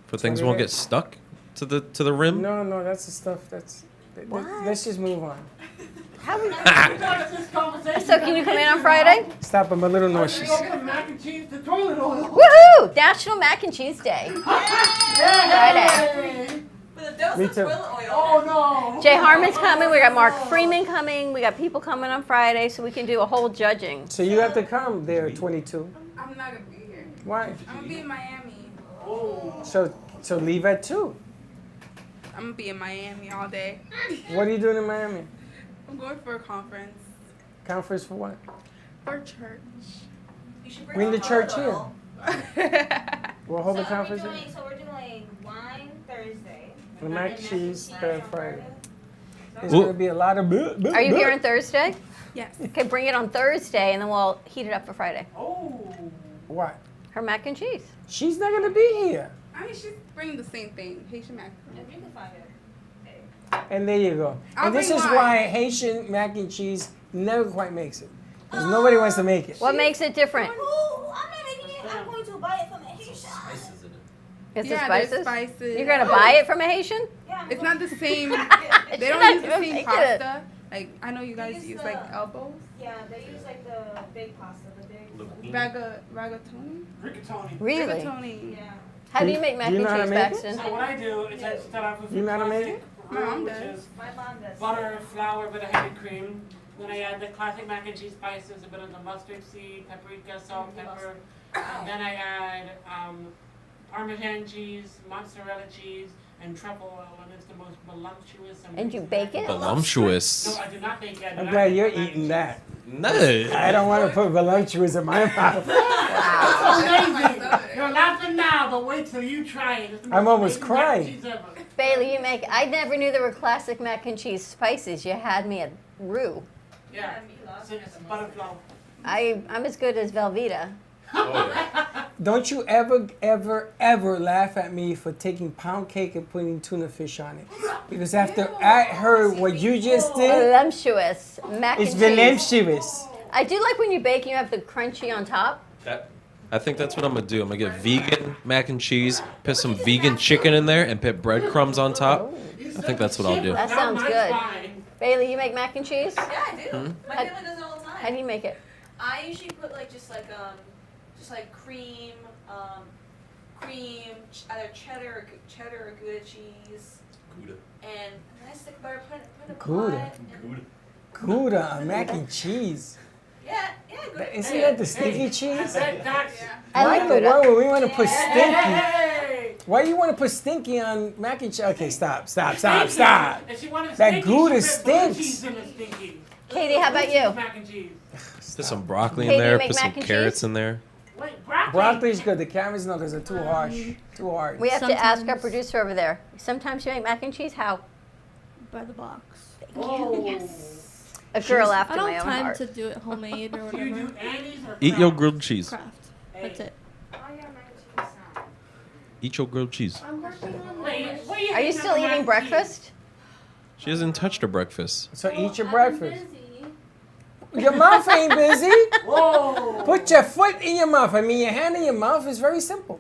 For things What won't it get is. stuck to the rim. No, that's the stuff What? let's just move on. How we, This conversation. so can you come in on Friday? Stop, I'm a little We're nauseous. gonna get mac and cheese to toilet oil. Woohoo! National Mac and Cheese Day. Friday. With a dose Me of too. toilet oil. Oh no. Jay Harmon's coming. We got Mark Freeman coming. We got people coming on Friday, so we can do a whole judging. So you have to come there, 22. I'm not gonna be here. Why? I'm gonna be in Miami. So leave at 2. I'm gonna be in Miami all day. What are you doing in Miami? I'm going for a conference. Conference for what? For church. You should Bring on the church toilet here. oil. We'll hold the So conference here. we're doing wine Thursday. The mac and cheese Friday. There's Well- going to be a lot of. Are you here on Thursday? Yes. Okay, bring it on Thursday, and then we'll heat it up for Friday. Oh. What? Her mac and cheese. She's not going to be here. I mean, she's bringing the same thing. Haitian mac. If you can find it. And there you go. I'll And this bring is wine. why Haitian mac and cheese never quite makes it. Because nobody wants to make it. What makes it different? Oh, I'm not making it. I'm going to buy it from a Haitian. Is Yeah, it there's spices? spices. You're gonna buy it from a Haitian? Yeah, I'm It's going not the same. She's They don't not use the even same making it. pasta. Like I know you guys use use the- like elbows. Yeah, they use like the big pasta, the big. Ragatoni. Rigatoni. Really? Rigatoni. Yeah. How do you make mac Do you and know how to cheese, make it? Paxton? So what I do is I start off with You know how to make classic, My mom which does. is My mom does. butter, flour, bit of heavy cream. Then I add the classic mac and cheese spices, a bit of the mustard seed, paprika, salt, pepper. And then I add Parmesan cheese, mozzarella cheese, and truffle oil, and it's the most voluptuous. And you bake it? Voluptuous. No, I do not bake it. I do I'm not glad bake you're mac and eating cheese. that. No. I don't want to put voluptuous in my mouth. Amazing. You're laughing now, but wait till you try it. It's the I'm most almost amazing mac and crying. cheese ever. Bailey, you make. I never knew there were classic mac and cheese spices. You had me at roux. Yeah. So it's butter flour. I'm as good as Velveeta. Don't you ever laugh at me for taking pound cake and putting tuna fish on it. Because after I heard what you just did, Voluptuous mac it's and cheese. voluptuous. I do like when you bake and you have the crunchy on top. I think that's what I'm gonna do. I'm gonna get vegan mac and cheese, put some vegan chicken in there, and put breadcrumbs on top. I think that's what I'll do. That sounds good. Bailey, you make mac and cheese? Yeah, I do. Hmm? My family does it all the time. How do you make it? I usually put like just like cream, either cheddar or Gouda cheese, and I stick butter, put in a Gouda? pot. and- Gouda on mac and cheese. Yeah, Gouda. Isn't that the stinky cheese? That's I Why like in the Gouda. world would we want to put stinky? Hey! Why do you want to put stinky on mac and cheese? Okay, stop. If she wanted That stinky, Gouda she put blue stinks. cheese in the stinky. Katie, how about you? Mac and cheese. Put some broccoli in Katie, there. make Put some mac and carrots cheese? in there. Wait, broccoli. Broccoli's good. The carrots no, because they're too harsh. Too hard. We have to ask our Sometimes. producer over there. Sometimes you make mac and cheese. How? By the box. Oh. A girl I after don't my have own time heart. to do it homemade or Do you whatever. do Annie's or Eat your Kraft? grilled cheese. Craft. That's it. Oh yeah, mac and cheese. Eat your grilled cheese. Wait, what Are you eating still on the mac eating and breakfast? She hasn't touched her breakfast. So eat your breakfast. Your mouth ain't busy. cheese? Whoa. Put your foot in your mouth. I mean, your hand in your mouth is very simple.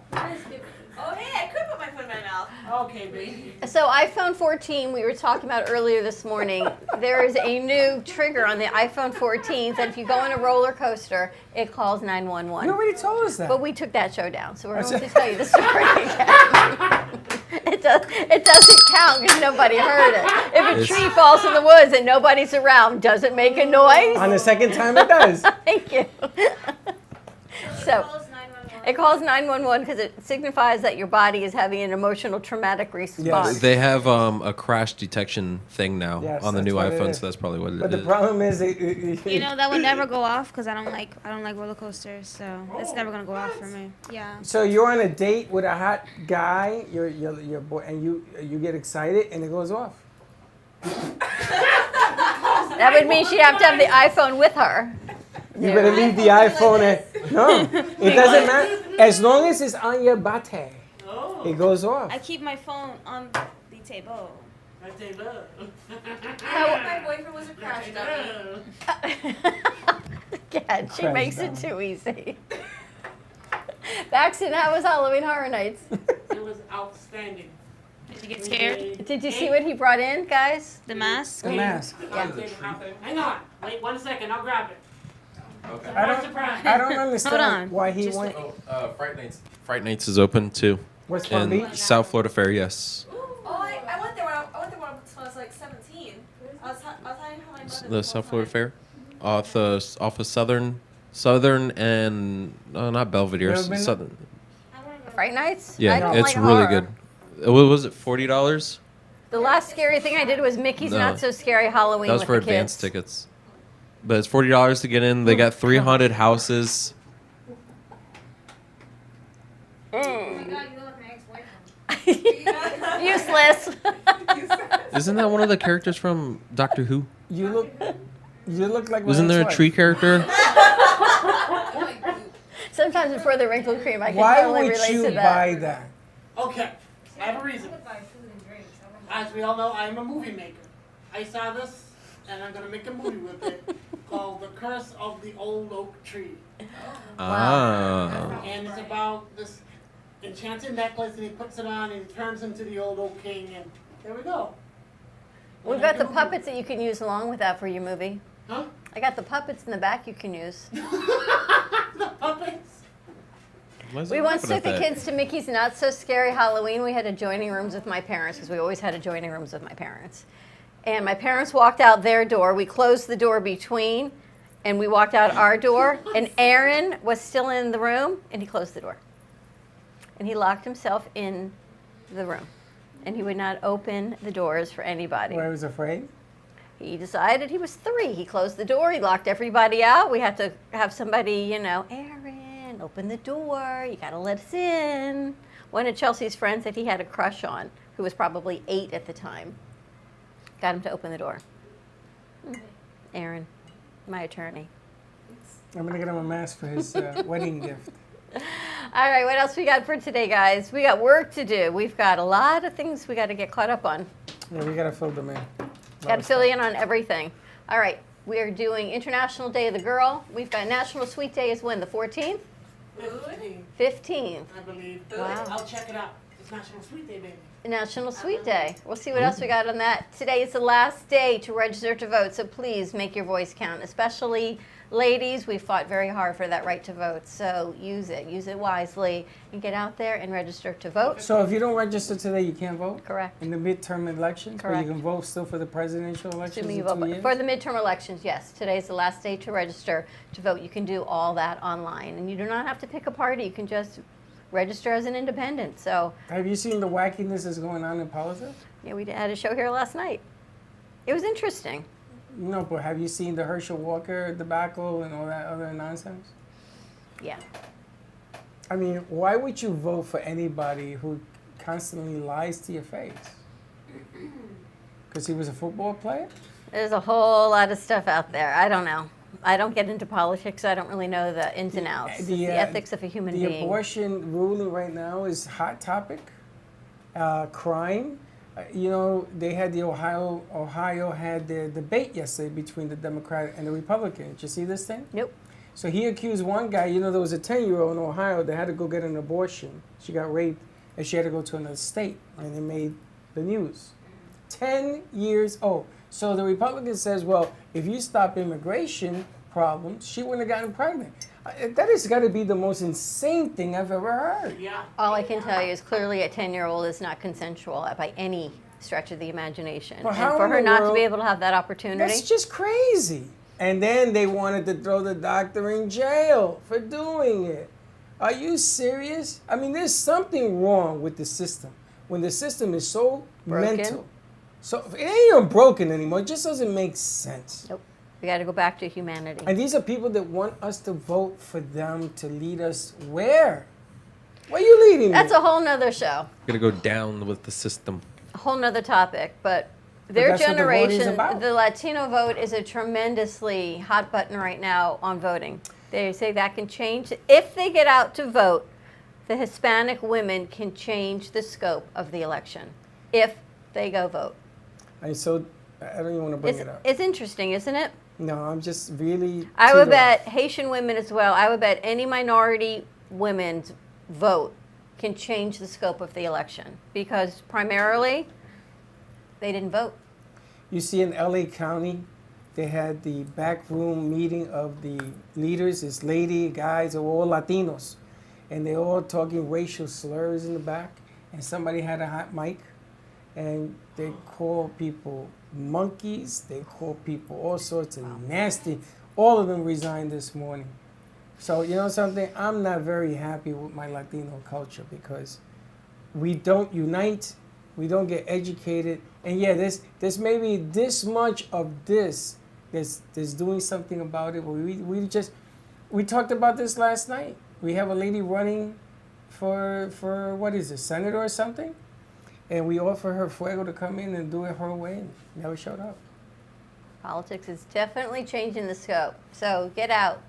Oh hey, I could put my foot in my mouth. Okay, baby. So iPhone 14, we were talking about earlier this morning. There is a new trigger on the iPhone 14 that if you go on a roller coaster, it calls You 911. already told us that. But we took that show down, so we're That's going to it. tell you the story again. It doesn't count because nobody heard it. If a It's- tree falls in the woods and nobody's around, does it make a noise? On the second time, it does. Thank you. So it calls 911 because it signifies that your body is having an emotional traumatic response. They have a crash detection thing now Yes, on the that's new what it iPhone, is. so that's probably what it is. But the problem is, You know, that would never go off because I don't like roller coasters, so it's never gonna go off for me. Yeah. So you're on a date with a hot guy, your boy, and you get excited, and it goes off. That would mean she'd have to have the iPhone with her. You better leave the iPhone at no. It doesn't matter as long as it's on your bate. Oh. It goes off. I keep my phone on the table. I say love. My boyfriend was a crash dummy. God, she Crash makes it dummy. too easy. Baxton, how was Halloween Horror Nights? It was outstanding. Did you get scared? Did you see what he brought in, guys? The mask? The mask. Hang on. Wait 1 second. I'll grab it. Okay. I don't. Surprise. I don't understand on. why he Just- went. Fright Nights. Fright Nights is open too. West Palm In Beach. South Florida Fair, yes. Oh, I went there when I was like 17. I was telling how my mother. The South Florida Fair, off of Southern and not Belvedere, You ever been there? Southern. Fright Nights? I Yeah, don't it's like really horror. good. What was it? $40? The last scary thing I did was Mickey's No. Not So Scary Halloween That was with for the advance kids. tickets. But it's $40 to get in. They got 3 haunted houses. Useless. Isn't that one of the characters from Doctor Who? You look like. my Wasn't there a ex-wife. tree character? Sometimes before the wrinkle cream, I can Why totally would relate you to that. buy that? Okay. I have a reason. As we all know, I'm a movie maker. I saw this, and I'm gonna make a movie with it called The Curse of the Old Oak Tree. Ah. And it's about this enchanted necklace, and he puts it on, and he turns into the Old Oak King, and there we go. We've got the puppets that you can use along with that for your movie. Huh? I got the puppets in the back you can use. The puppets. Why is We it once laughing took at the that? kids to Mickey's Not So Scary Halloween. We had adjoining rooms with my parents because we always had adjoining rooms with my parents. And my parents walked out their door. We closed the door between, and we walked out our door. And Aaron was still in the room, and he closed the door. And he locked himself in the room. And he would not open the doors for anybody. Why I was afraid? He decided he was 3. He closed the door. He locked everybody out. We had to have somebody, Aaron, open the door. You got to let us in. One of Chelsea's friends that he had a crush on, who was probably 8 at the time, got him to open the door. Aaron, my attorney. I'm gonna get him a mask for his wedding gift. All right, what else we got for today, guys? We got work to do. We've got a lot of things we got to get caught up on. Yeah, we gotta fill them in. Got to fill you in on everything. All right, we are doing International Day of the Girl. We've got National Sweet Day is when? The 14th? 15, 15th. I believe. Wow. I'll check it out. It's National Sweet Day, baby. National Sweet Day. We'll see what else we got on that. Today is the last day to register to vote, so please make your voice count, especially ladies. We fought very hard for that right to vote, so use it wisely, and get out there and register to vote. So if you don't register today, you can't vote Correct. in the midterm elections, but Correct. you can vote still for the presidential elections Assuming you in vote 2 by- years. for the midterm elections, yes. Today's the last day to register to vote. You can do all that online, and you do not have to pick a party. You can just register as an independent. So, Have you seen the wackiness that's going on in politics? yeah, we had a show here last night. It was interesting. No, but have you seen the Herschel Walker debacle and all that other nonsense? Yeah. I mean, why would you vote for anybody who constantly lies to your face? Because he was a football player? There's a whole lot of stuff out there. I don't know. I don't get into politics. I don't really know the ins and outs. It's the ethics of a human The being. abortion ruling right now is hot topic. Crime. They had Ohio had their debate yesterday between the Democrat and the Republican. Did you see this thing? Nope. So he accused one guy, there was a 10-year-old in Ohio that had to go get an abortion. She got raped and she had to go to another state, and it made the news. 10 years old. So the Republican says, well, if you stop immigration problems, she wouldn't have gotten pregnant. That has got to be the most insane thing I've ever heard. Yeah. All I can tell you is clearly a 10-year-old is not consensual by any stretch of the imagination. Well, And how for in her the not to world- be able to have that opportunity. That's just crazy. And then they wanted to throw the doctor in jail for doing it. Are you serious? I mean, there's something wrong with the system. When the system is so Broken. mental. So it ain't even broken anymore. It just doesn't make sense. Nope. We got to go back to humanity. And these are people that want us to vote for them to lead us where? Where are you leading That's me? a whole nother show, Gonna go down with the system. a whole nother topic. But their that's what the vote is generation, about. the Latino vote is a tremendously hot button right now on voting. They say that can change. If they get out to vote, the Hispanic women can change the scope of the election. If they go vote. And so I don't even want to bring it up. It's interesting, isn't it? No, I'm just really. I would teed bet off. Haitian women as well. I would bet any minority women's vote can change the scope of the election because primarily they didn't vote. You see, in LA County, they had the backroom meeting of the leaders. This lady, guys, are all Latinos. And they're all talking racial slurs in the back. And somebody had a hot mic. And they call people monkeys. They call people all sorts of nasty. All of them resigned this morning. So, you know something? I'm not very happy with my Latino culture because we don't unite. We don't get educated. And yeah, there's maybe this much of this that's doing something about it. But we talked about this last night. We have a lady running for what is it, senator or something? And we offer her Fuego to come in and do it her way. And never showed up. Politics is definitely changing the scope. So get out.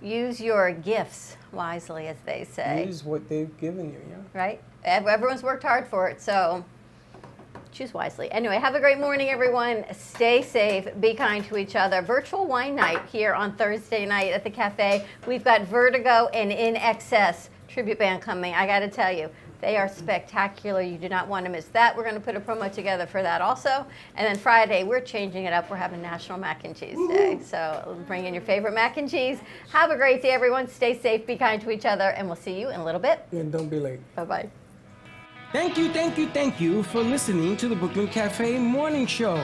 Use your gifts wisely, as they say. Use what they've given you, yeah. Right? Everyone's worked hard for it, so choose wisely. Anyway, have a great morning, everyone. Stay safe. Be kind to each other. Virtual wine night here on Thursday night at the cafe. We've got Vertigo and In Excess tribute band coming. I got to tell you, they are spectacular. You do not want to miss that. We're going to put a promo together for that also. And then Friday, we're changing it up. We're having National Mac and Cheese Day. So bring in your favorite mac and cheese. Have a great day, everyone. Stay safe. Be kind to each other. And we'll see you in a little bit. And don't be late. Bye-bye. Thank you for listening to the Brooklyn Cafe Morning Show.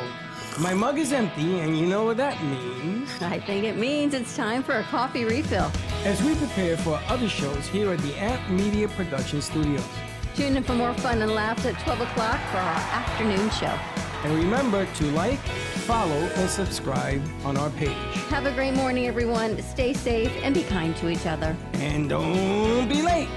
My mug is empty, and you know what that means. I think it means it's time for a coffee refill. As we prepare for other shows here at the Amp Media Production Studios. Tune in for more fun and laughs at 12 o'clock for our afternoon show. And remember to like, follow, and subscribe on our page. Have a great morning, everyone. Stay safe and be kind to each other. And don't be late.